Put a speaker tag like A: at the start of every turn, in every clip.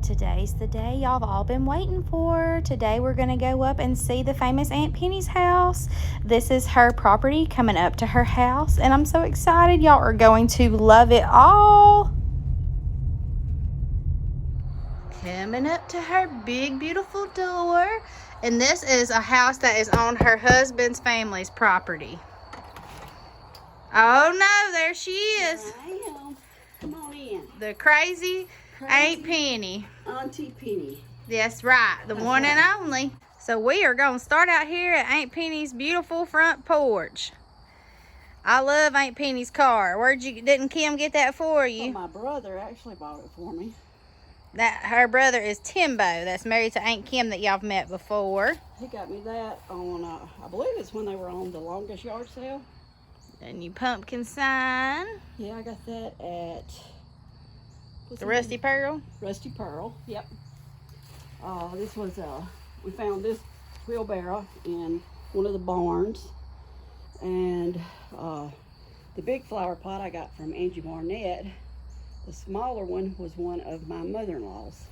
A: Today's the day y'all have all been waiting for. Today we're going to go up and see the famous Aunt Penny's house. This is her property coming up to her house, and I'm so excited. Y'all are going to love it all. Coming up to her big, beautiful door. And this is a house that is on her husband's family's property. Oh no, there she is.
B: I am. Come on in.
A: The crazy Aunt Penny.
B: Auntie Penny.
A: That's right, the one and only. So we are going to start out here at Aunt Penny's beautiful front porch. I love Aunt Penny's car. Didn't Kim get that for you?
B: Well, my brother actually bought it for me.
A: Her brother is Timbo, that's married to Aunt Kim that y'all have met before.
B: He got me that on, I believe it's when they were on the longest yard sale.
A: And you pumpkin sign.
B: Yeah, I got that at...
A: The Rusty Pearl?
B: Rusty Pearl, yep. This was, we found this wheelbarrow in one of the barns. And the big flower pot I got from Angie Barnett. The smaller one was one of my mother-in-law's.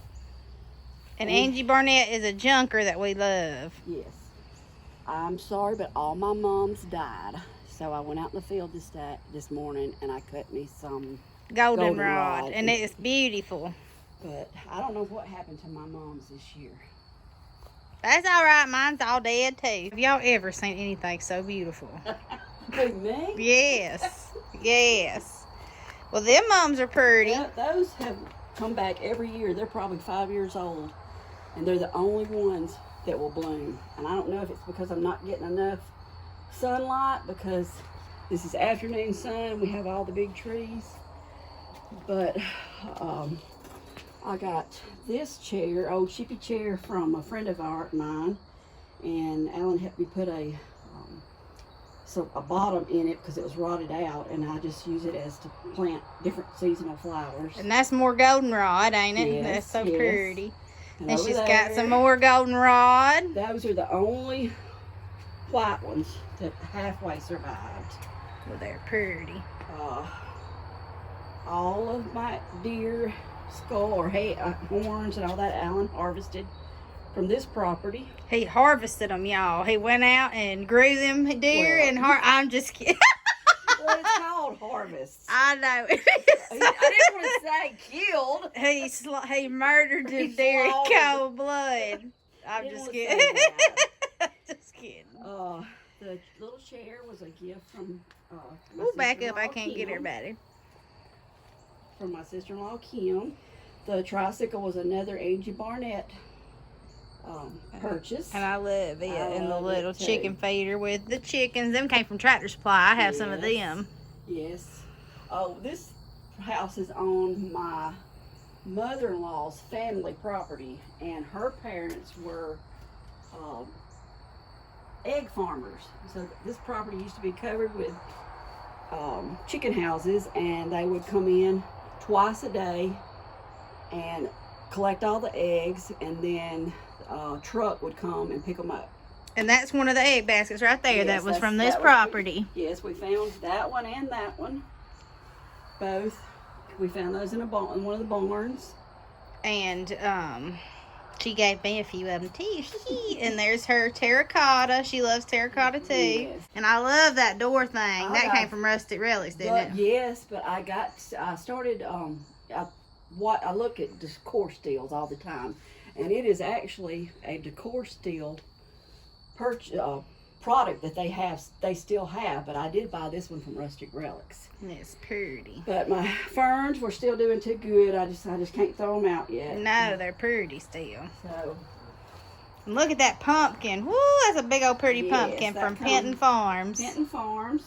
A: And Angie Barnett is a junker that we love.
B: Yes. I'm sorry, but all my moms died. So I went out in the field this morning and I cut me some
A: goldenrod. And it's beautiful.
B: But I don't know what happened to my mom's this year.
A: That's all right. Mine's all dead too. Have y'all ever seen anything so beautiful?
B: Who, me?
A: Yes. Yes. Well, them mums are pretty.
B: Yeah, those have come back every year. They're probably 5 years old. And they're the only ones that will bloom. And I don't know if it's because I'm not getting enough sunlight, because this is afternoon sun. We have all the big trees. But I got this chair, old chippy chair from a friend of mine. And Alan helped me put a bottom in it because it was rotted out, and I just use it as to plant different seasonal flowers.
A: And that's more goldenrod, ain't it?
B: Yes,
A: That's so
B: yes.
A: pretty. And she's
B: there,
A: got some more goldenrod.
B: Those are the only white ones that halfway survived.
A: Well, they're pretty.
B: All of my deer skull or horns and all that Alan harvested from this property.
A: He harvested them, y'all. He went out and grew them deer I'm just kidding.
B: Well, it's called harvest.
A: I know.
B: I didn't want to say killed.
A: He murdered the deer in cold blood. I'm just kidding. Just kidding.
B: The little chair was a gift from
A: We'll back up. I
B: Kim.
A: can't get her better.
B: From my sister-in-law Kim. The tricycle was another Angie Barnett purchase.
A: And I love it. And the little chicken feeder with the chickens. Them came from Tractor Supply. I have some of them.
B: Yes. Oh, this house is on my mother-in-law's family property, and her parents were egg farmers. So this property used to be covered with chicken houses, and they would come in twice a day and collect all the eggs, and then truck would come and pick them up.
A: And that's one of the egg baskets right there.
B: Yes,
A: that was from this property.
B: Yes, we found that one and that one. Both. We found those in one of the barns.
A: And she gave me a few of them too. And there's her terracotta. She loves terracotta too.
B: Yes.
A: And I love that door thing. That came from Rustic Relics, didn't it?
B: Yes, but I started, I look at decor steels all the time. And it is actually a decor steel product that they still have, but I did buy this one from Rustic Relics.
A: It's pretty.
B: But my ferns were still doing too good. I just can't throw them out yet.
A: No, they're pretty still.
B: So
A: and look at that pumpkin. Woo, that's a big old pretty pumpkin from Penton Farms.
B: Penton Farms.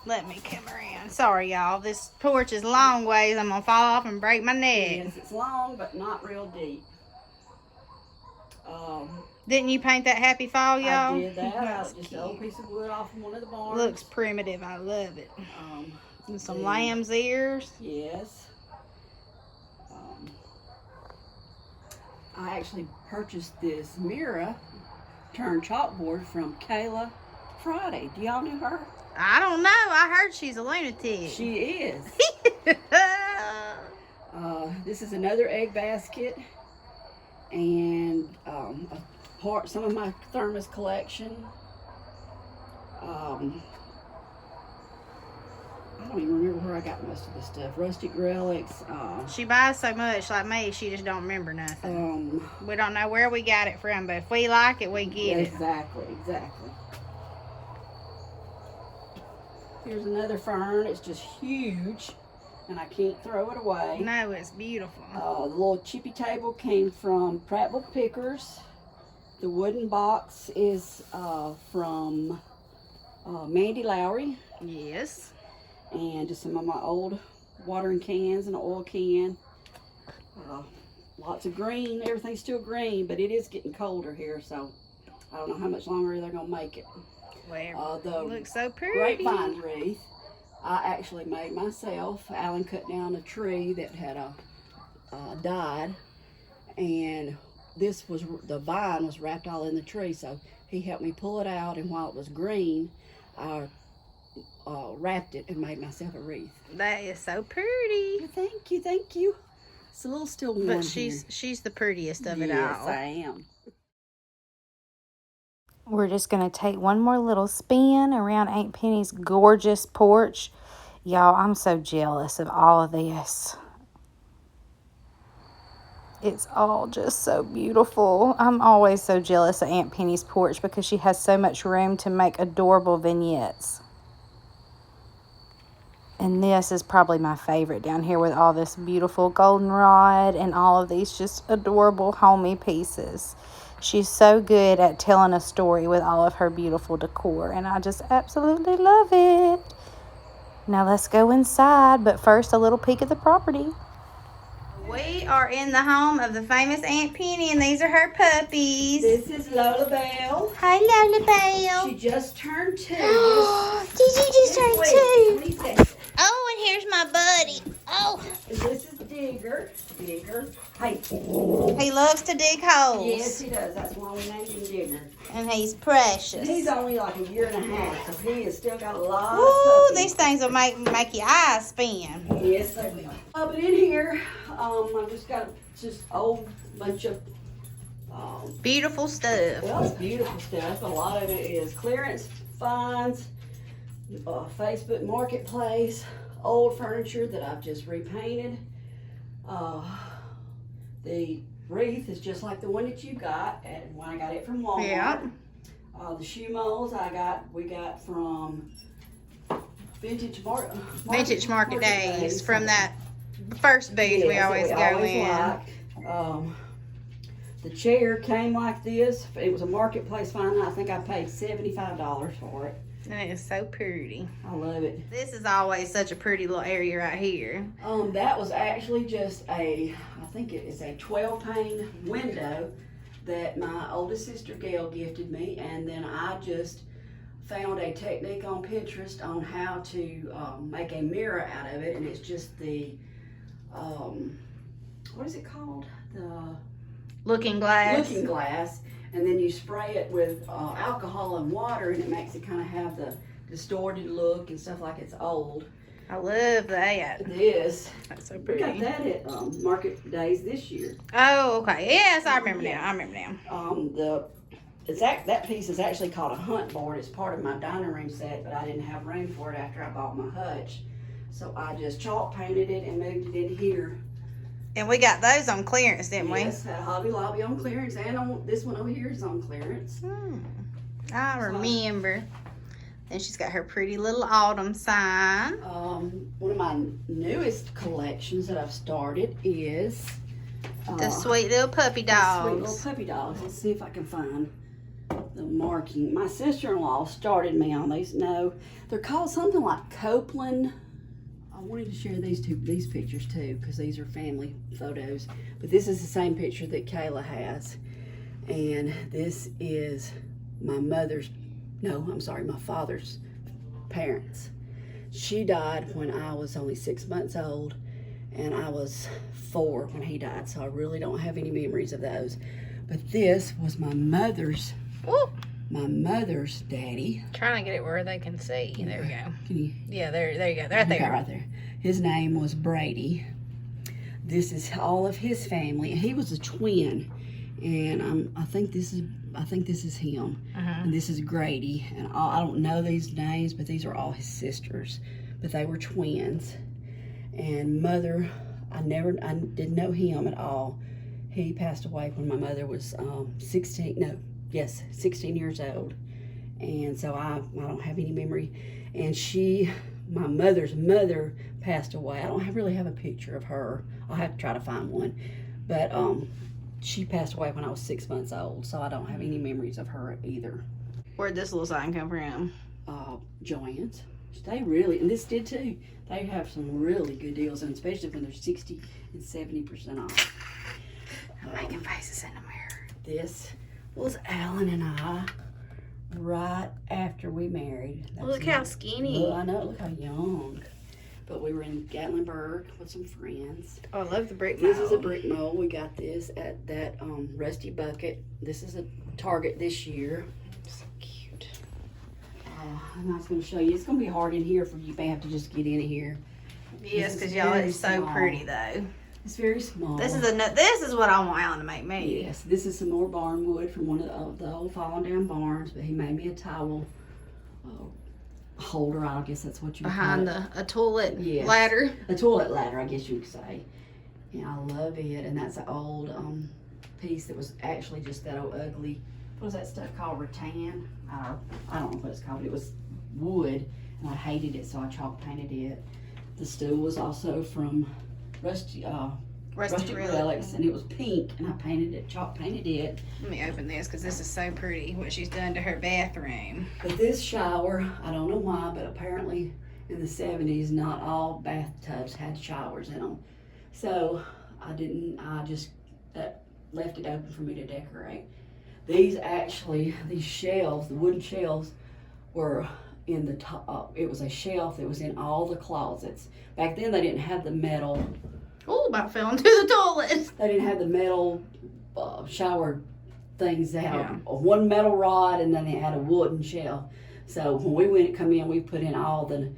A: Let me come around. Sorry, y'all. This porch is long ways. I'm going to fall off and break my neck.
B: Yes, it's long, but not real deep.
A: Didn't you paint that Happy Fall, y'all?
B: I did that. Just an old piece of wood off from one of the barns.
A: Looks primitive. I love it. And some lamb's ears.
B: Yes. I actually purchased this mirror turned chalkboard from Kayla Friday. Do y'all know her?
A: I don't know. I heard she's a lunatic.
B: She is. This is another egg basket, and some of my thermos collection. I don't even remember where I got most of this stuff. Rustic relics.
A: She buys so much, like me, she just don't remember nothing. We don't know where we got it from, but if we like it, we get it.
B: Exactly. Here's another fern. It's just huge, and I can't throw it away.
A: No, it's beautiful.
B: The little chippy table came from Prattville Pickers. The wooden box is from Mandy Lowry.
A: Yes.
B: And just some of my old watering cans and an oil can. Lots of green. Everything's still green, but it is getting colder here, so I don't know how much longer they're going to make it.
A: Well,
B: the
A: looks so pretty.
B: Grapevine wreath, I actually made myself. Alan cut down a tree that had died, and the vine was wrapped all in the tree, so he helped me pull it out, and while it was green, I wrapped it and made myself a wreath.
A: That is so pretty.
B: Thank you. It's a little still warm.
A: But she's the prettiest of it all.
B: Yes, I am.
A: We're just going to take one more little spin around Aunt Penny's gorgeous porch. Y'all, I'm so jealous of all of this. It's all just so beautiful. I'm always so jealous of Aunt Penny's porch because she has so much room to make adorable vignettes. And this is probably my favorite down here with all this beautiful goldenrod and all of these just adorable homey pieces. She's so good at telling a story with all of her beautiful decor, and I just absolutely love it. Now let's go inside, but first a little peek at the property. We are in the home of the famous Aunt Penny, and these are her puppies.
B: This is Lola Bell.
A: Hi, Lola Bell.
B: She just turned 2.
A: Did you just turn 2? Oh, and here's my buddy. Oh.
B: And this is Digger. Hey.
A: He loves to dig holes.
B: Yes, he does. That's why we named him Digger.
A: And he's precious.
B: He's only like a year and a half, so he has still got a lot
A: Ooh,
B: of puppies.
A: these things will make your eyes spin.
B: Yes, they will. But in here, I've just got just old bunch of
A: beautiful stuff.
B: well, it's beautiful stuff. A lot of it is clearance finds, Facebook Marketplace, old furniture that I've just repainted. The wreath is just like the one that you got when I got it from Walmart.
A: Yeah.
B: The shoe molds we got from Vintage Market
A: Days from that first booth we always go in.
B: Like. The chair came like this. It was a marketplace find. I think I paid $75 for it.
A: And it is so pretty.
B: I love it.
A: This is always such a pretty little area right here.
B: That was actually just I think it is a 12-pane window that my oldest sister Gail gifted me, and then I just found a technique on Pinterest on how to make a mirror out of it, and it's just the what is it called? The
A: looking glass.
B: Looking glass, and then you spray it with alcohol and water, and it makes it kind of have the distorted look and stuff like it's old.
A: I love that.
B: This.
A: That's so
B: We
A: pretty.
B: got that at Market Days this year.
A: Oh, okay. Yes, I remember
B: Yeah.
A: now.
B: That piece is actually called a hunt board. It's part of my dining room set, but I didn't have room for it after I bought my hutch. So I just chalk painted it and moved it in here.
A: And we got those on clearance, didn't we?
B: Yes, at Hobby Lobby on clearance, and this one over here is on clearance.
A: I remember. And she's got her pretty little autumn sign.
B: One of my newest collections that I've started is
A: The sweet little puppy dogs.
B: Sweet little puppy dogs. Let's see if I can find the marking. My sister-in-law started me on these. No, they're called something like Copeland. I wanted to share these pictures too, because these are family photos. But this is the same picture that Kayla has. And this is my father's parents. She died when I was only 6 months old, and I was 4 when he died, so I really don't have any memories of those. But this was my mother's daddy.
A: Trying to get it where they can see. There we go.
B: Can you?
A: Yeah, there you go. Right there.
B: Right there. His name was Brady. This is all of his family. He was a twin, and I think this is him. And this is Grady. And I don't know these names, but these are all his sisters. But they were twins. And mother, I didn't know him at all. He passed away when my mother was 16 years old. And so I don't have any memory. And my mother's mother passed away. I don't really have a picture of her. I'll have to try to find one. But she passed away when I was 6 months old, so I don't have any memories of her either.
A: Where'd this little sign come from?
B: Joann's. They really, and this did too, they have some really good deals, and especially when they're 60 and 70% off.
A: I'm making faces in the mirror.
B: This was Alan and I right after we married.
A: Look how skinny.
B: I know, look how young. But we were in Gatlinburg with some friends.
A: Oh, I love the brick mold.
B: This is a brick mold. We got this at that Rusty Bucket. This is a Target this year.
A: So cute.
B: And I was going to show you. It's going to be hard in here for you. You may have to just get in here.
A: Yes, because y'all, it's so pretty though.
B: It's very small.
A: This is what I want Alan to make me.
B: Yes, this is some more barn wood from one of the old fallen down barns. But he made me a towel holder. I guess that's what you
A: behind
B: call it.
A: a toilet ladder.
B: A toilet ladder, I guess you could say. And I love it. And that's an old piece that was actually just that old ugly. What was that stuff called? Rattan? I don't know what it's called. But it was wood, and I hated it, so I chalk painted it. The stool was also from Rusty Relics, and it was pink, and I chalk painted it.
A: Let me open this because this is so pretty. What she's done to her bathroom.
B: But this shower, I don't know why, but apparently in the 70s, not all bathtubs had showers in them. So I just left it open for me to decorate. These shelves, the wooden shelves, were in the top. It was a shelf that was in all the closets. Back then they didn't have the metal.
A: Oh, about fell into the toilet.
B: They didn't have the metal shower things. They had one metal rod, and then they had a wooden shelf. So when we come in, we put in all the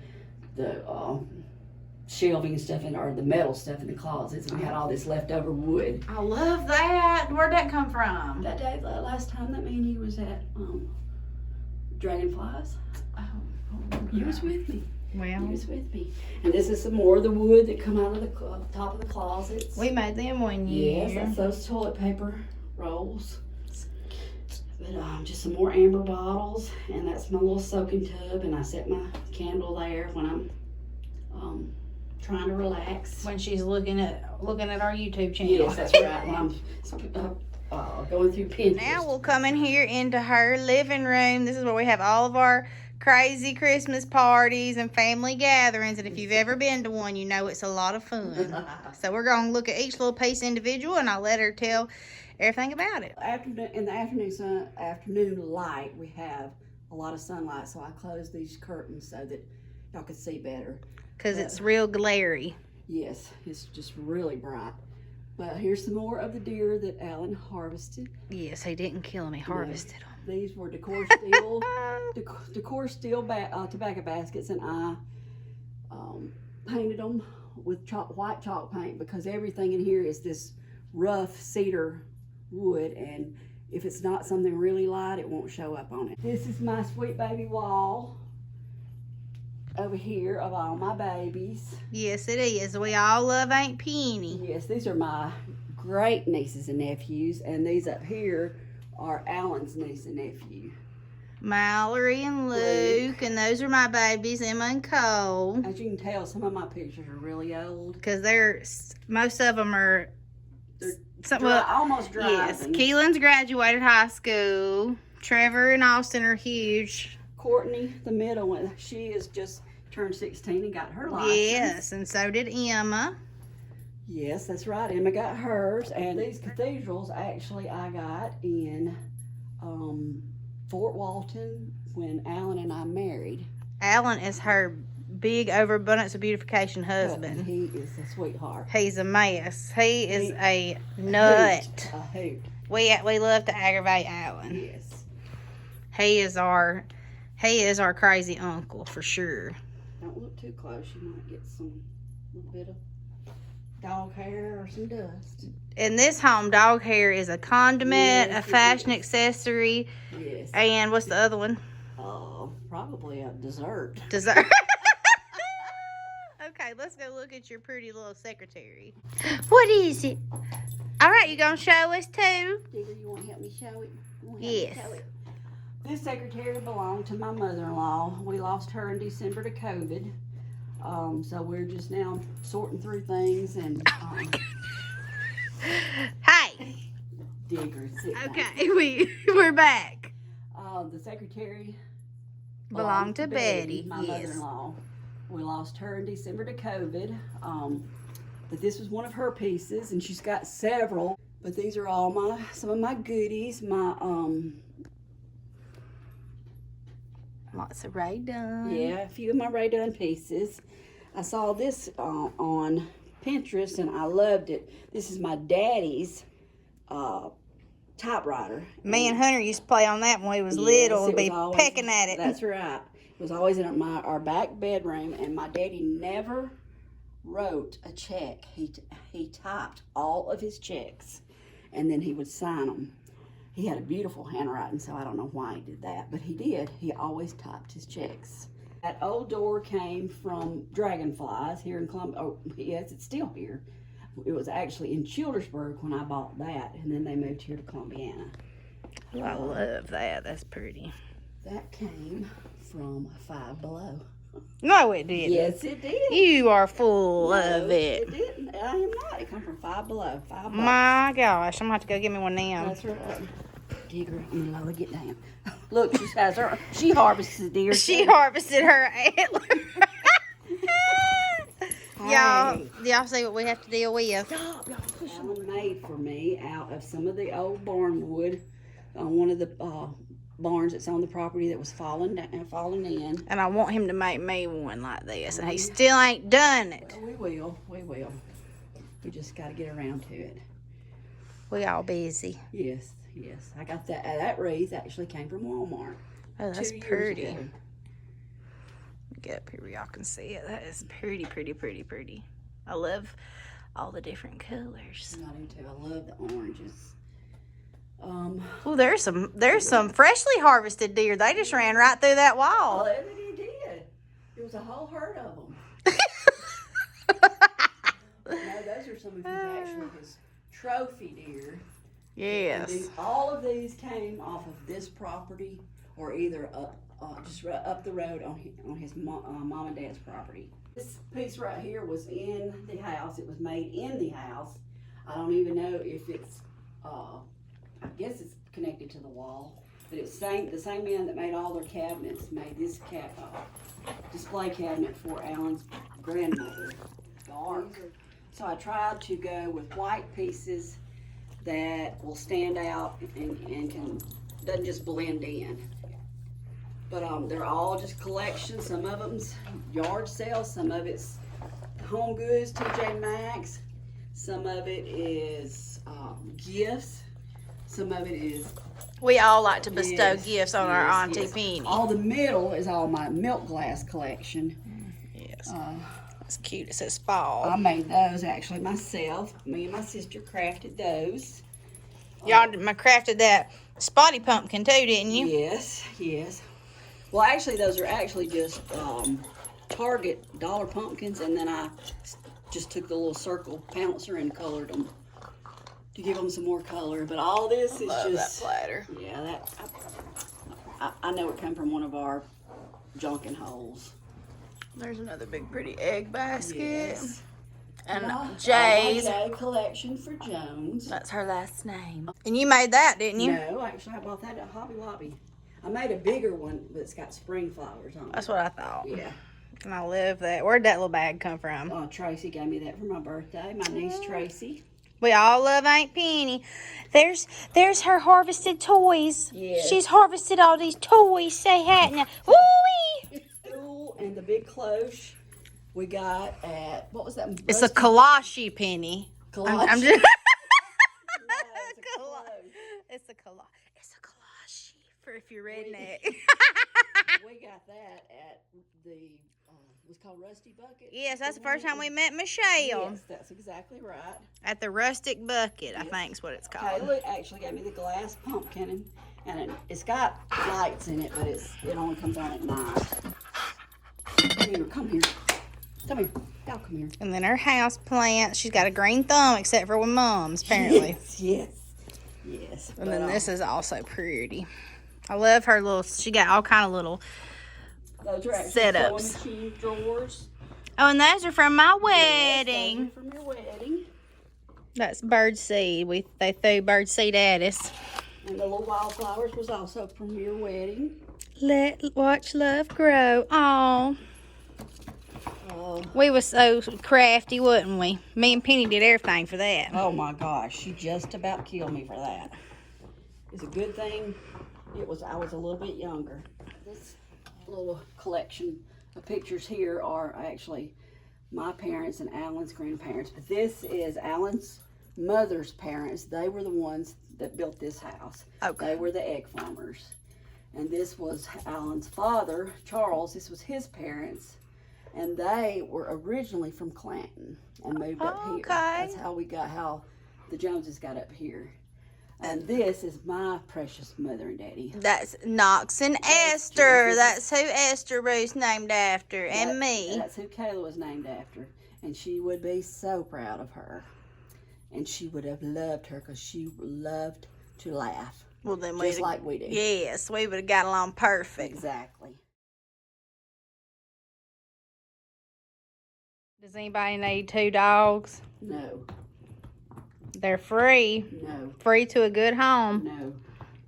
B: shelving and stuff or the metal stuff in the closets, and we had all this leftover wood.
A: I love that. Where'd that come from?
B: That day, the last time that me and you was at Dragonflies. You was with me.
A: Well,
B: you was with me. And this is some more of the wood that come out of the top of the closets.
A: We made them one year.
B: Yes, that's those toilet paper rolls. But just some more amber bottles, and that's my little soaking tub, and I set my candle there when I'm trying to relax.
A: When she's looking at our YouTube channel.
B: Yes, that's right. When I'm going through Pinterest.
A: Now we'll come in here into her living room. This is where we have all of our crazy Christmas parties and family gatherings, and if you've ever been to one, you know it's a lot of fun. So we're going to look at each little piece individual, and I'll let her tell everything about it.
B: In the afternoon light, we have a lot of sunlight, so I closed these curtains so that y'all could see better.
A: Because it's real glary.
B: Yes, it's just really bright. But here's some more of the deer that Alan harvested.
A: Yes, he didn't kill them, he harvested them.
B: These were decor steel tobacco baskets, and I painted them with white chalk paint because everything in here is this rough cedar wood, and if it's not something really light, it won't show up on it. This is my sweet baby wall over here of all my babies.
A: Yes, it is. We all love Aunt Penny.
B: Yes, these are my great nieces and nephews, and these up here are Alan's niece and nephew.
A: Mallory and Luke, and those are my babies, Emma and Cole.
B: As you can tell, some of my pictures are really old.
A: Because most of them are
B: almost dry.
A: Yes, Keelan's graduated high school. Trevor and Austin are huge.
B: Courtney, the middle one, she is just turned 16 and got her license.
A: Yes, and so did Emma.
B: Yes, that's right. Emma got hers. And these cathedrals, actually, I got in Fort Walton when Alan and I married.
A: Alan is her big overabundance of beautification husband.
B: He is a sweetheart.
A: He's a mess. He is a nut.
B: A hoot.
A: We love to aggravate Alan.
B: Yes.
A: He is our crazy uncle for sure.
B: Don't look too close. You might get some little bit of dog dog hair or some dust.
A: In this home, dog hair is a condiment,
B: Yes,
A: a fashion accessory,
B: Yes.
A: and what's the other one?
B: Probably a dessert.
A: Dessert. Okay, let's go look at your pretty little secretary. What is it? All right, you gonna show us too?
B: Digger, you want to help me show it?
A: Yes.
B: This secretary belonged to my mother-in-law. We lost her in December to COVID. So we're just now sorting through things and
A: Hey.
B: Digger, sit down.
A: Okay, we're back.
B: The secretary
A: Belonged to Betty,
B: my
A: yes.
B: mother-in-law. We lost her in December to COVID. But this was one of her pieces, and she's got several. But these are all some of my goodies.
A: Lots of Ray Dunn.
B: Yeah, a few of my Ray Dunn pieces. I saw this on Pinterest, and I loved it. This is my daddy's typewriter.
A: Me and Hunter used to play on that when we was little and be
B: always,
A: pecking at it.
B: That's right. It was always in our back bedroom, and my daddy never wrote a check. He typed all of his checks, and then he would sign them. He had a beautiful handwriting, so I don't know why he did that, but he did. He always typed his checks. That old door came from Dragonflies here in Columbia. Oh, yes, it's still here. It was actually in Childersburg when I bought that, and then they moved here to Columbiana.
A: Oh, I love that. That's pretty.
B: That came from Five Below.
A: No, it didn't.
B: Yes, it did.
A: You are full of it.
B: It didn't. I am not. It come from Five Below. $5.
A: My gosh, I'm going to have to go get me one now.
B: That's right. Digger, I'm gonna get down. Look, she harvested deer.
A: She harvested her antler. Y'all see what we have to deal with.
B: Stop, y'all pushing. Alan made for me out of some of the old barn wood on one of the barns that's on the property that was falling in.
A: And I want him to make me one like this, and he still ain't done it.
B: We will. We just got to get around to it.
A: We all busy.
B: Yes. I got that. That wreath actually came from Walmart.
A: Oh, that's
B: 2 years
A: pretty.
B: ago.
A: Get up here where y'all can see it. That is pretty. I love all the different colors.
B: I do too. I love the oranges.
A: Oh, there's some freshly harvested deer. They just ran right through that wall.
B: Oh, they did. There was a whole herd of them. No, those are some of his trophy deer.
A: Yes.
B: All of these came off of this property, or either just up the road on his mom and dad's property. This piece right here was in the house. It was made in the house. I don't even know if it's, I guess it's connected to the wall. But it's the same man that made all their cabinets made this display cabinet for Alan's grandmother. Dark. So I tried to go with white pieces that will stand out and doesn't just blend in. But they're all just collections. Some of them's yard sales, some of it's home goods, TJ Maxx, some of it is gifts, some of it is.
A: We all like to bestow gifts on our Auntie Penny.
B: All the middle is all my milk glass collection.
A: Yes. It's cute. It says fall.
B: I made those actually myself. Me and my sister crafted those.
A: Y'all crafted that spotty pumpkin too, didn't you?
B: Yes. Well, actually, those are actually just Target dollar pumpkins, and then I just took the little circle pouncer and colored them to give them some more color. But all this is just
A: that platter.
B: Yeah, I know it came from one of our junkin' holes.
A: There's another big pretty egg basket.
B: Yes.
A: And
B: Jay's
A: Jay's.
B: collection for Jones.
A: That's her last name. And you made that, didn't you?
B: No, actually, I bought that at Hobby Lobby. I made a bigger one, but it's got spring flowers on it.
A: That's what I thought.
B: Yeah.
A: And I love that. Where'd that little bag come from?
B: Tracy gave me that for my birthday. My niece Tracy.
A: We all love Aunt Penny. There's her harvested toys.
B: Yes.
A: She's harvested all these toys. Say hi now. Woo-wee!
B: And the big cloche we got at, what was that?
A: It's a kolache penny.
B: Kolache.
A: I'm just... It's a kolache for if you're redneck.
B: We got that at the It was called Rusty Bucket.
A: Yes, that's the first time we met Michelle.
B: Yes, that's exactly right.
A: At the Rustic Bucket, I think is what it's called.
B: Kayla actually gave me the glass pumpkin, and it's got lights in it, but it only comes on at night. Come here. Y'all come here.
A: And then her house plant. She's got a green thumb, except for with Mom's, apparently.
B: Yes.
A: And then this is also pretty. I love her little. She got all kind of little
B: those are
A: setups.
B: Sewing machine drawers.
A: Oh, and those are from my
B: Yes,
A: wedding.
B: those are from your wedding.
A: That's bird seed. They threw bird seed at us.
B: And the little wildflowers was also from your wedding.
A: Watch love grow. Oh.
B: Oh.
A: We was so crafty, wasn't we? Me and Penny did everything for that.
B: Oh my gosh, she just about killed me for that. It's a good thing I was a little bit younger. This little collection of pictures here are actually my parents and Alan's grandparents, but this is Alan's mother's parents. They were the ones that built this house.
A: Okay.
B: They were the egg farmers. And this was Alan's father, Charles. This was his parents. And they were originally from Clanton and moved up here. That's how the Joneses got up here. And this is my precious mother and daddy.
A: That's Knox and Esther. That's who Esther Bruce named after, and me.
B: That's who Kayla was named after. And she would be so proud of her. And she would have loved her because she loved to laugh.
A: Well, then
B: just like we do.
A: Yes, we would have got along perfect.
B: Exactly.
A: Does anybody need 2 dogs?
B: No.
A: They're free.
B: No.
A: Free to a good home.
B: No.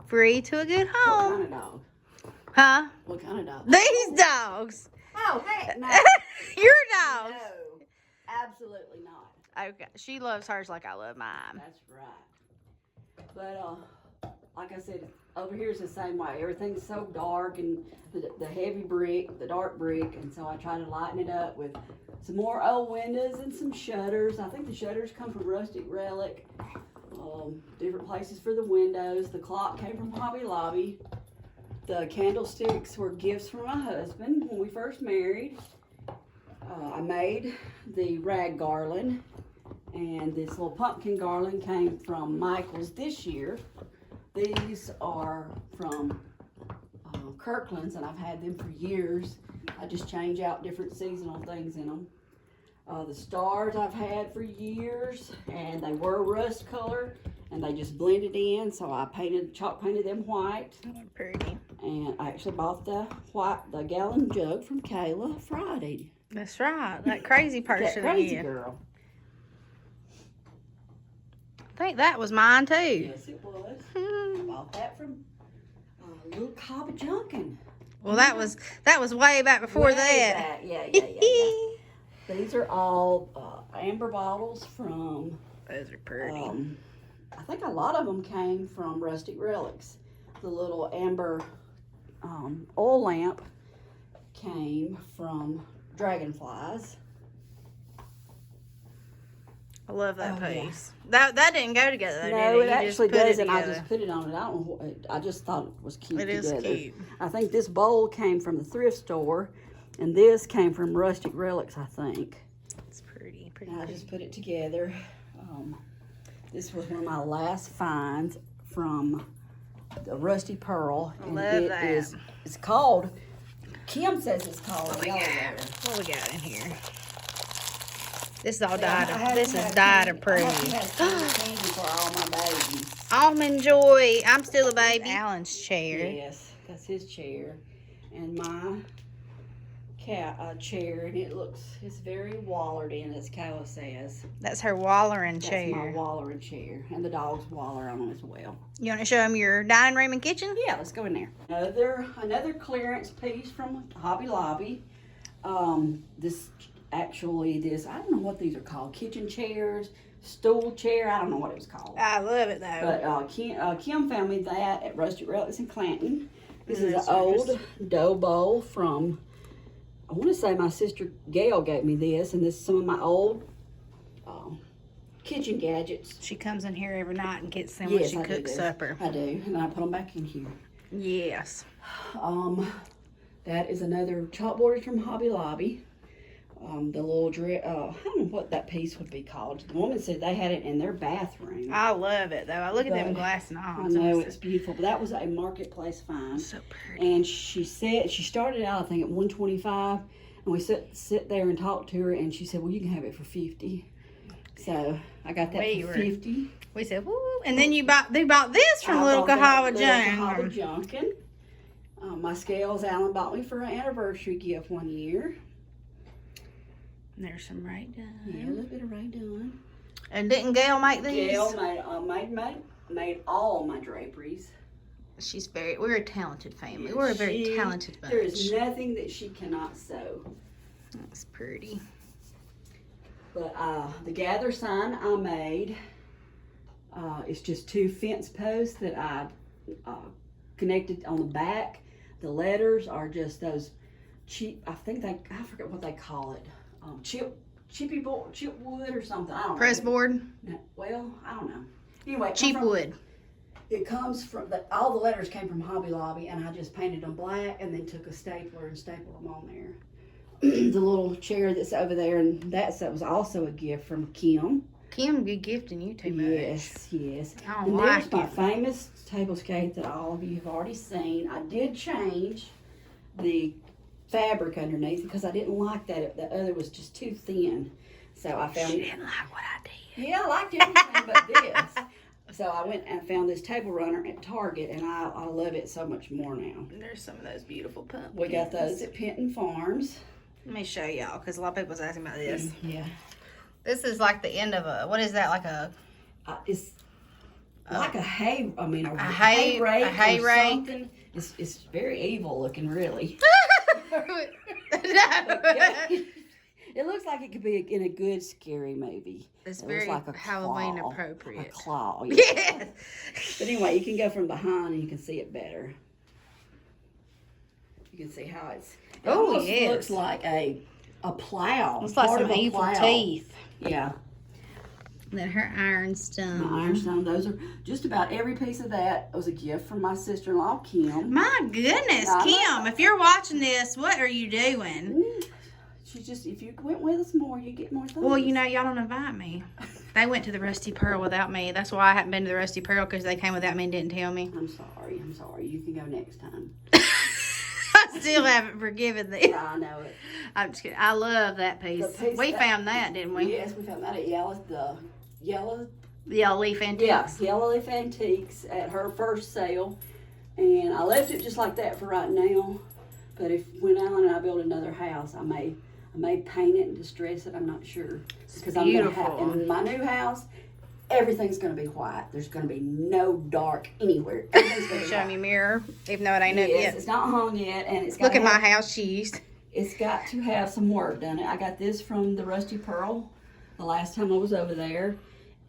A: Free to a good home.
B: What kind of dog?
A: Huh?
B: What kind of dog?
A: These dogs.
B: Oh, heck no.
A: Your dogs.
B: No. Absolutely not.
A: Okay. She loves hers like I love mine.
B: That's right. But, like I said, over here is the same way. Everything's so dark and the heavy brick, the dark brick, and so I try to lighten it up with some more old windows and some shutters. I think the shutters come from Rustic Relic. Different places for the windows. The clock came from Hobby Lobby. The candlesticks were gifts from my husband when we first married. I made the rag garland, and this little pumpkin garland came from Michael's this year. These are from Kirkland's, and I've had them for years. I just change out different seasonal things in them. The stars I've had for years, and they were rust color, and they just blended in, so I chalk painted them white.
A: Oh, pretty.
B: And I actually bought the gallon jug from Kayla Friday.
A: That's right. That crazy person.
B: That crazy
A: again.
B: girl.
A: I think that was mine too.
B: Yes, it was. I bought that from Little Cobb Junkin.
A: Well, that was way back before that.
B: Yeah. These are all amber bottles from.
A: Those are pretty.
B: I think a lot of them came from Rustic Relics. The little amber oil lamp came from Dragonflies.
A: I love that
B: yeah.
A: piece. That didn't go together though,
B: No,
A: did
B: it
A: it? You
B: actually
A: just put it
B: doesn't. I
A: together.
B: just put it on it. I don't know. I just thought it was cute
A: It is
B: together.
A: cute.
B: I think this bowl came from the thrift store, and this came from Rustic Relics, I think.
A: It's pretty.
B: And I just put it together. This was one of my last finds from the Rusty Pearl.
A: I love that.
B: It's called, Kim says it's called
A: What we got in here? This is all
B: Yeah,
A: dyed. This is dyed approved.
B: candy for all my babies.
A: Almond Joy. I'm still a baby. Alan's chair.
B: Yes, that's his chair. And my chair, and it's very wallered in, as Kayla says.
A: That's her wallering chair.
B: That's my wallering chair. And the dogs waller on them as well.
A: You want to show them your dining room and kitchen?
B: Yeah, let's go in there. Another clearance piece from Hobby Lobby. I don't know what these are called. Kitchen chairs, stool chair. I don't know what it was called.
A: I love it though.
B: But Kim found me that at Rustic Relics in Clanton. This is an old dough bowl from, I want to say my sister Gail gave me this, and this is some of my old kitchen gadgets.
A: She comes in here every night and gets them when she cooks supper.
B: I do, and I put them back in here.
A: Yes.
B: That is another chalkboard from Hobby Lobby. the little dress. I don't know what that piece would be called. The woman said they had it in their bathroom.
A: I love it though. I look at them glass knobs.
B: I know, it's beautiful. But that was a marketplace find.
A: So pretty.
B: And she said she started out, I think, at $125, and we sit there and talked to her, and she said, "Well, you can have it for $50." So I got that for $50.
A: We said, "Woo!" And then they bought this from Little Cahawa
B: Junkin. My scales Alan bought me for an anniversary gift one year.
A: There's some right done.
B: Yeah, a little bit of right done.
A: And didn't Gail make these?
B: Gail made all my draperies.
A: We're a talented family. We're a very talented bunch.
B: There is nothing that she cannot sew.
A: That's pretty.
B: But the gather sign I made, it's just 2 fence posts that I connected on the back. The letters are just those cheap, I forget what they call it. Chip wood or something. I don't know.
A: Press board?
B: Well, I don't know. Anyway,
A: cheap wood.
B: It comes from, all the letters came from Hobby Lobby, and I just painted them black and then took a stapler and stapled them on there. The little chair that's over there, and that was also a gift from Kim.
A: Kim, good gifting you too much.
B: Yes.
A: I
B: And
A: like
B: there's my famous tablescape that all of you have already seen. I did change the fabric underneath because I didn't like that. The other was just too thin. So I found...
A: She didn't like what I did.
B: Yeah, I liked everything but this. So I went and found this table runner at Target, and I love it so much more now.
A: There's some of those beautiful pumpkins.
B: We got those at Penton Farms.
A: Let me show y'all, because a lot of people's asking about this.
B: Yeah.
A: This is like the end of what is that, like a...
B: It's like a hay rake
A: a hay
B: or
A: rake.
B: Something. It's very evil looking, really.
A: No.
B: It looks like it could be in a good scary movie.
A: It's very like Halloween appropriate.
B: A claw, yeah.
A: Yes.
B: But anyway, you can go from behind and you can see it better. You can see how it looks like a plow.
A: It's like some evil teeth.
B: Yeah.
A: And then her ironstone.
B: My ironstone. Those are just about every piece of that was a gift from my sister-in-law, Kim.
A: My goodness, Kim, if you're watching this, what are you doing?
B: If you went with us more, you get more things.
A: Well, y'all don't invite me. They went to the Rusty Pearl without me. That's why I haven't been to the Rusty Pearl, because they came without me and didn't tell me.
B: I'm sorry. You can go next time.
A: I still haven't forgiven them.
B: I know it.
A: I'm just kidding. I love that piece. We found that, didn't we?
B: Yes, we found that at the Yellow
A: Leaf Antiques.
B: Yeah, Yellow Leaf Antiques at her first sale. And I left it just like that for right now. But when Alan and I build another house, I may paint it and distress it. I'm not sure. Because I'm going to have, in my new house, everything's going to be white. There's going to be no dark anywhere. Everything's going to be
A: Show me a mirror, even though it ain't up yet.
B: It's not hung yet. And it's
A: Look at my house cheese.
B: It's got to have some work done. I got this from the Rusty Pearl the last time I was over there.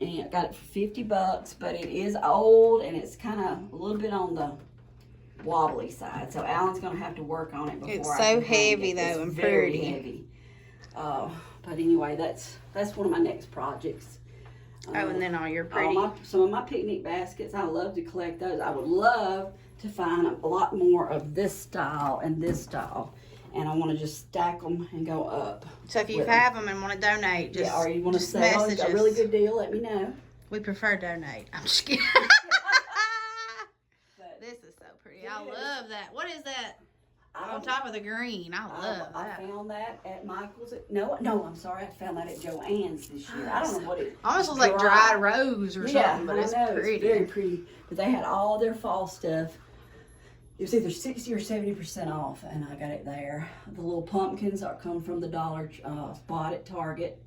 B: And I got it for $50, but it is old and it's kind of a little bit on the wobbly side. So Alan's going to have to work on it before
A: It's so heavy though, and
B: very
A: pretty.
B: Heavy. But anyway, that's one of my next projects.
A: And then all your pretty.
B: Some of my picnic baskets, I love to collect those. I would love to find a lot more of this style and this style. And I want to just stack them and go up.
A: So if you have them and want to donate, just
B: or you want to sell
A: message
B: a really good deal, let me know.
A: We prefer donate. I'm just kidding. This is so pretty. I love that. What is that on top of the green? I love that.
B: I found that at Michael's. No, I'm sorry. I found that at Joann's this year. I don't know what it is.
A: Almost looks like dried rose or something, but it's pretty.
B: It's very pretty. But they had all their fall stuff. It was either 60 or 70% off, and I got it there. The little pumpkins come from the dollar spot at Target.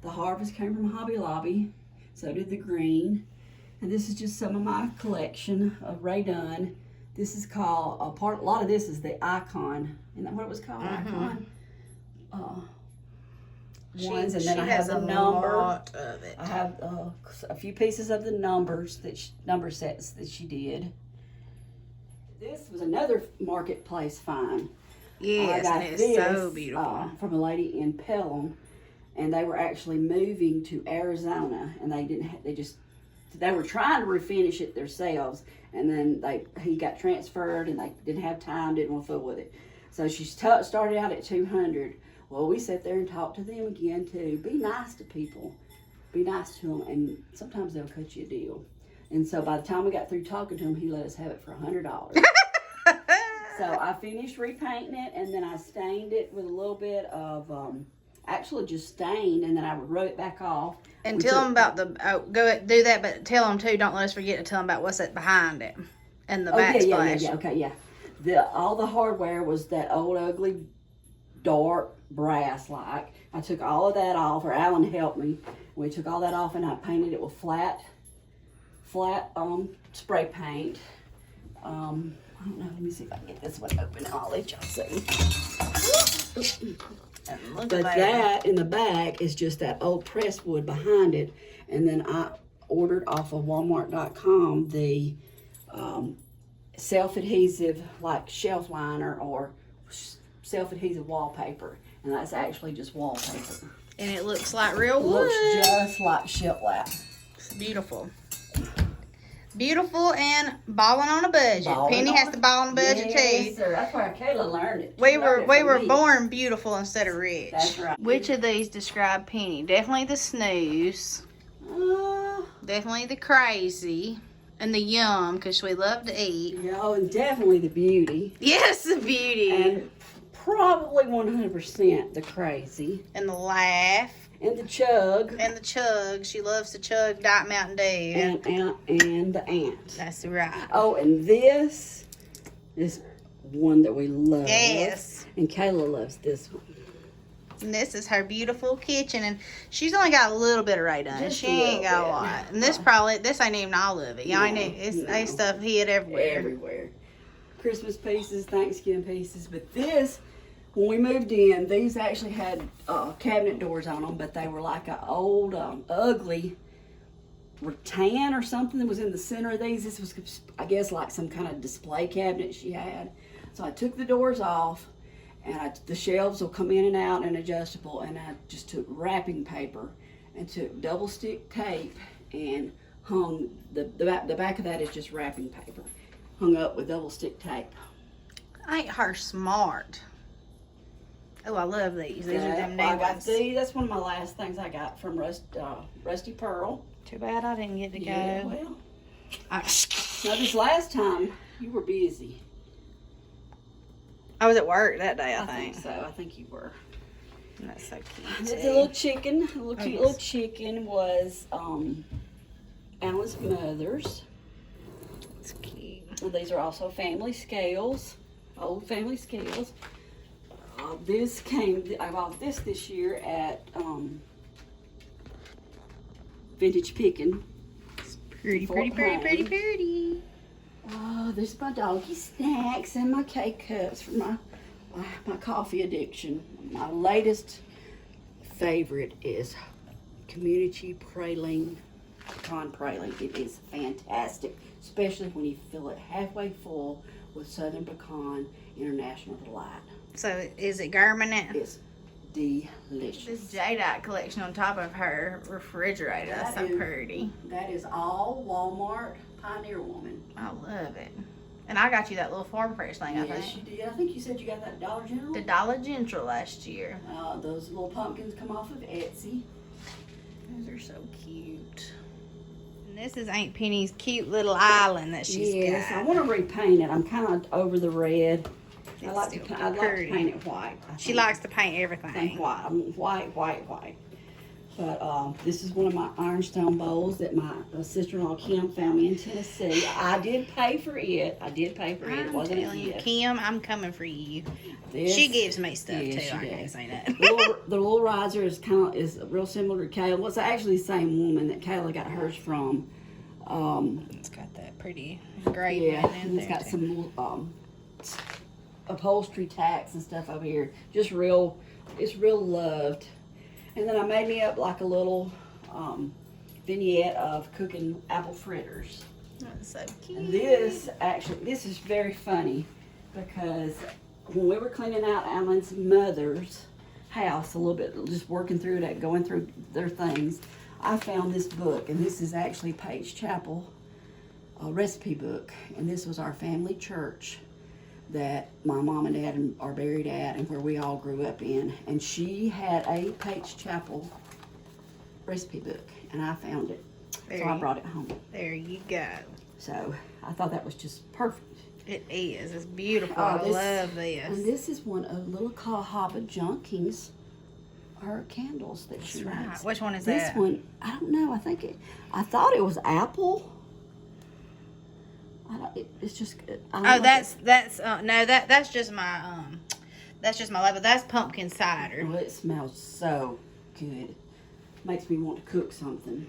B: The harvest came from Hobby Lobby. So did the green. And this is just some of my collection of Ray Dunn. This is called a lot of this is the Icon. Isn't that what it was called? Icon. Ones, and then I have the number.
A: Lot of it.
B: I have a few pieces of the number sets that she did. This was another marketplace find.
A: Yes, and it's so beautiful.
B: From a lady in Pelham, and they were actually moving to Arizona, and they were trying to refinish it themselves, and then he got transferred, and they didn't have time, didn't want to fool with it. So she started out at $200. Well, we sat there and talked to them again too. Be nice to people. Be nice to them, and sometimes they'll cut you a deal. And so by the time we got through talking to him, he let us have it for $100. So I finished repainting it, and then I stained it with a little bit of, actually just stained, and then I would rub it back off.
A: And tell them about go do that, but tell them too, don't let us forget to tell them about what's behind it and the backsplash.
B: Yeah. All the hardware was that old, ugly, dark brass like. I took all of that off, or Alan helped me. We took all that off, and I painted it with flat spray paint. I don't know, let me see if I can get this one open and I'll let y'all see. But that in the back is just that old press wood behind it. And then I ordered off of Walmart.com the self-adhesive like shelf liner or self-adhesive wallpaper. And that's actually just wallpaper.
A: And it looks like real wood.
B: It looks just like shiplap.
A: It's beautiful. Beautiful and balling on a budget. Penny has to ball on a budget too.
B: Yes, sir. That's where Kayla learned it.
A: We were born beautiful instead of rich.
B: That's right.
A: Which of these describe Penny? Definitely the snooze. Definitely the crazy. And the yum, because we love to eat.
B: Yeah, oh, and definitely the beauty.
A: Yes, the beauty.
B: And probably 100% the crazy.
A: And the laugh.
B: And the chug.
A: And the chug. She loves to chug Diet Mountain Dew.
B: And the ant.
A: That's right.
B: Oh, and this is one that we love.
A: Yes.
B: And Kayla loves this one.
A: And this is her beautiful kitchen, and she's only got a little bit of right done. She ain't got a lot. And this ain't even all of it. Y'all ain't it's stuff hid everywhere.
B: Everywhere. Christmas pieces, Thanksgiving pieces, but this. When we moved in, these actually had cabinet doors on them, but they were like an old, ugly rattan or something that was in the center of these. This was, I guess, like some kind of display cabinet she had. So I took the doors off, and the shelves will come in and out and adjustable, and I just took wrapping paper and took double stick tape and hung, the back of that is just wrapping paper, hung up with double stick tape.
A: Ain't her smart. Oh, I love these. These are them new ones.
B: That's one of my last things I got from Rusty Pearl.
A: Too bad I didn't get to go.
B: Yeah, well. Now, this last time, you were busy.
A: I was at work that day, I think.
B: So. I think you were.
A: That's so cute.
B: The little chicken, little chicken was Alan's mother's.
A: It's cute.
B: And these are also family scales, old family scales. I bought this year at Vintage Pickin'.
A: It's pretty.
B: Oh, there's my doggy snacks and my cake cups for my coffee addiction. My latest favorite is community praline, pecan praline. It is fantastic, especially when you fill it halfway full with Southern Pecan International Delight.
A: So, is it Garminate?
B: It's delicious.
A: This Jadeite collection on top of her refrigerator. That's so pretty.
B: That is all Walmart Pioneer Woman.
A: I love it. And I got you that little farm fresh thing, I think.
B: Yes, you did. I think you said you got that Dollar General?
A: The Dollar General last year.
B: Those little pumpkins come off of Etsy.
A: Those are so cute. And this is Aunt Penny's cute little island that she's got.
B: Yes, I want to repaint it. I'm kind of over the red. I'd like to paint it white.
A: She likes to paint everything.
B: White. White. But this is one of my ironstone bowls that my sister-in-law Kim found me in Tennessee. I did pay for it. It wasn't a gift.
A: Kim, I'm coming for you. She gives me stuff too. I can't say that.
B: The little riser is real similar to Kayla. Well, it's actually the same woman that Kayla got hers from.
A: It's got that pretty gray.
B: Yeah, and it's got some upholstery tacks and stuff over here. It's real loved. And then I made me up like a little vignette of cooking apple fritters.
A: That's so cute.
B: And this is very funny because when we were cleaning out Alan's mother's house a little bit, just working through it, going through their things, I found this book, and this is actually Paige Chapel recipe book, and this was our family church that my mom and dad are buried at and where we all grew up in. And she had a Paige Chapel recipe book, and I found it. So I brought it home.
A: There you go.
B: So I thought that was just perfect.
A: It is. It's beautiful. I love this.
B: And this is one of little Cahaba Junking's her candles that she makes.
A: Which one is
B: this
A: that?
B: This one, I don't know. I thought it was apple. It's just.
A: That's just my label. That's pumpkin cider.
B: Well, it smells so good. Makes me want to cook something.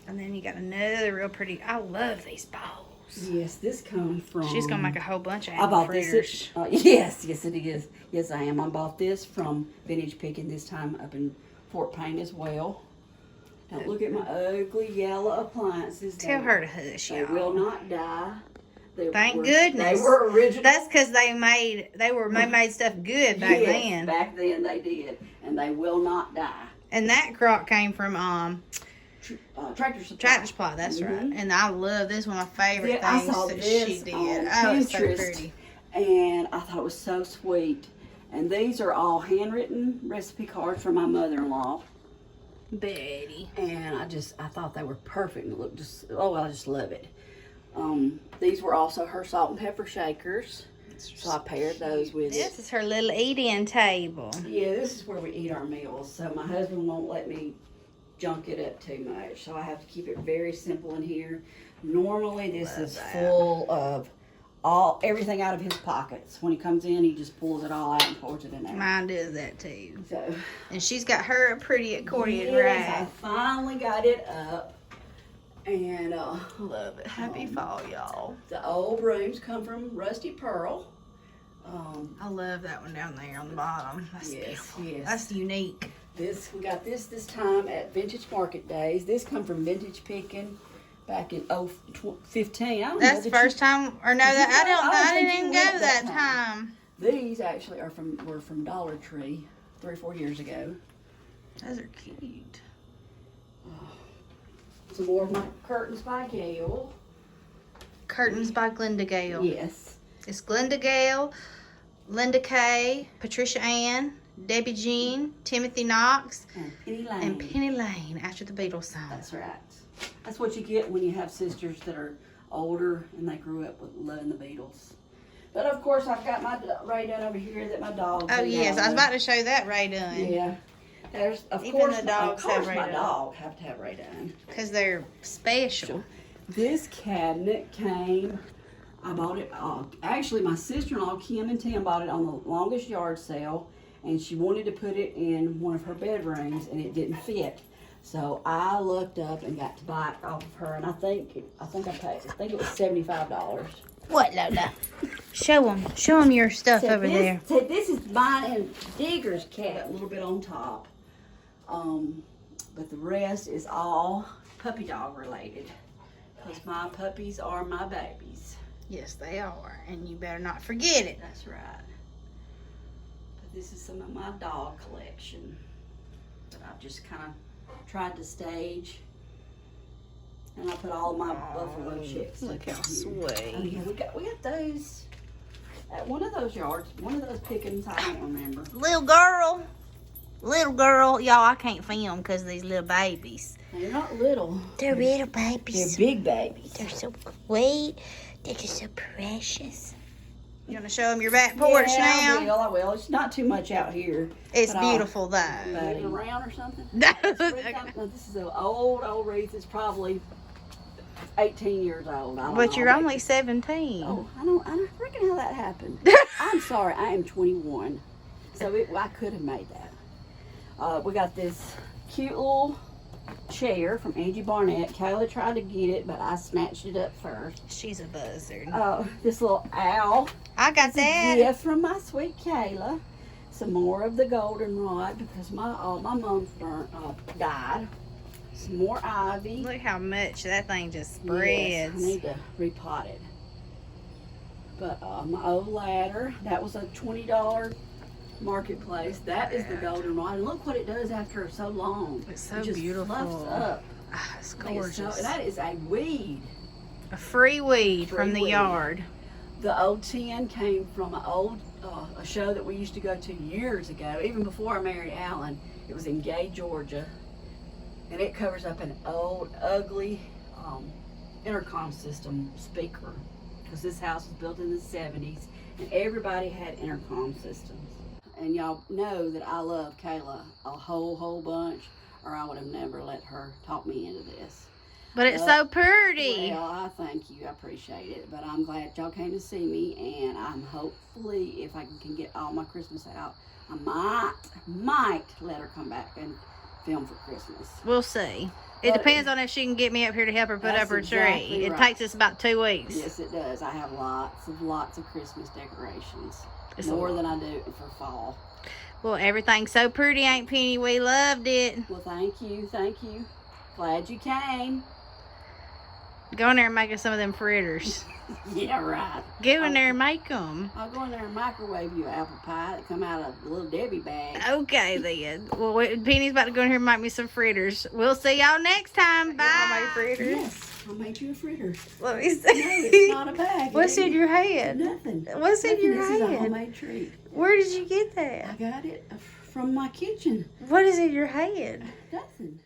A: And then you got another real pretty. I love these bowls.
B: Yes, this comes from.
A: She's gonna make a whole bunch of.
B: I bought
A: fritters.
B: this. Yes, it is. Yes, I am. I bought this from Vintage Picking this time up in Fort Payne as well. Now look at my ugly yellow appliances.
A: Tell her to hush, y'all.
B: They will not die.
A: Thank goodness.
B: They were original.
A: That's because they made stuff good back then.
B: Back then they did, and they will not die.
A: And that crock came from
B: Tractor Supply.
A: Tractor Supply, that's right. And I love this one of my favorite things that she did. Oh, it's so pretty.
B: And I thought it was so sweet. And these are all handwritten recipe cards from my mother-in-law,
A: Betty.
B: And I thought they were perfect. And look, I just love it. These were also her salt and pepper shakers. So I paired those with it.
A: This is her little eating table.
B: Yeah, this is where we eat our meals. So my husband won't let me junk it up too much. So I have to keep it very simple in here. Normally this is full of everything out of his pockets. When he comes in, he just pulls it all out and pours it in there.
A: Mine does that too.
B: So,
A: and she's got her a pretty accordion
B: yes, I
A: rack.
B: finally got it up. And
A: love it. Happy fall, y'all.
B: The old rooms come from Rusty Pearl.
A: I love that one down there on the bottom. That's beautiful.
B: Yes.
A: That's unique.
B: We got this time at Vintage Market Days. This come from Vintage Picking back in 15.
A: That's the first time, or no, I didn't even go that time.
B: These actually were from Dollar Tree 3 or 4 years ago.
A: Those are cute.
B: Some more of my curtains by Gail.
A: Curtains by Glenda Gale.
B: Yes.
A: It's Glenda Gale, Linda Kay, Patricia Ann, Debbie Jean, Timothy Knox,
B: and Penny Lane.
A: after the Beatles song.
B: That's right. That's what you get when you have sisters that are older and they grew up with loving the Beatles. But of course, I've got my Ray Dunn over here that my dog.
A: Oh yes, I was about to show that Ray Dunn.
B: Yeah. Of
A: Even
B: course,
A: the dogs have Ray
B: my
A: Dunn.
B: dog have to have Ray Dunn.
A: Because they're special.
B: This cabinet came. I bought it. Actually, my sister-in-law Kim and Tim bought it on the longest yard sale, and she wanted to put it in one of her bedrooms, and it didn't fit. So I looked up and got to buy it off of her, and I think it was $75.
A: What, Lola? Show them your stuff over there.
B: This is mine and Digger's cat, a little bit on top. But the rest is all puppy dog related. Because my puppies are my babies.
A: Yes, they are. And you better not forget it.
B: That's right. But this is some of my dog collection that I've just kind of tried to stage. And I put all my buffalo chicks.
A: Look how sweet.
B: Oh, yeah, we got those at one of those yards, one of those pickings. I don't remember.
A: Little girl, y'all. I can't film because of these little babies.
B: They're not little.
A: They're little babies.
B: They're big babies.
A: They're so sweet. They're just so precious. You want to show them your back porch now?
B: I will. It's not too much out here.
A: It's beautiful though.
B: Moving around or something?
A: No.
B: No, this is an old wreath. It's probably 18 years old.
A: But you're only 17.
B: Oh, I don't reckon how that happened. I'm sorry, I am 21. So I could have made that. We got this cute little chair from Angie Barnett. Kayla tried to get it, but I snatched it up first.
A: She's a buzzard.
B: This little owl.
A: I got that.
B: A gift from my sweet Kayla. Some more of the goldenrod because all my mums died. Some more ivy.
A: Look how much that thing just spreads.
B: Yes, I need to repot it. But my old ladder, that was a $20 marketplace. That is the goldenrod. And look what it does after so long.
A: It's so
B: it just
A: beautiful.
B: fluffs up.
A: It's gorgeous.
B: That is a weed.
A: A free weed from the yard.
B: The old tin came from an old a show that we used to go to years ago, even before I married Alan. It was in Gay, Georgia, and it covers up an old, ugly intercom system speaker, because this house was built in the 70s, and everybody had intercom systems. And y'all know that I love Kayla a whole bunch, or I would have never let her talk me into this.
A: But it's so pretty.
B: Well, I thank you. I appreciate it. But I'm glad y'all came to see me, and I'm hopefully, if I can get all my Christmas out, I might let her come back and film for Christmas.
A: We'll see. It depends on if she can get me up here to help her put up her tree. It takes us about 2 weeks.
B: Yes, it does. I have lots of Christmas decorations.
A: It's
B: more than I do for fall.
A: Well, everything's so pretty, Aunt Penny. We loved it.
B: Well, thank you. Glad you came.
A: Go in there and make us some of them fritters.
B: Yeah, right.
A: Go in there and make them.
B: I'll go in there and microwave you an apple pie that come out of a little Debbie bag.
A: Okay, then. Well, Penny's about to go in here and make me some fritters. We'll see y'all next time. Bye.
B: I made fritters? Yes, I made you a fritter.
A: Let me see.
B: No, it's not a bag.
A: What's in your hand?
B: Nothing.
A: What's in your hand?
B: This is a homemade treat.
A: Where did you get that?
B: I got it from my kitchen.
A: What is in your hand?
B: Nothing.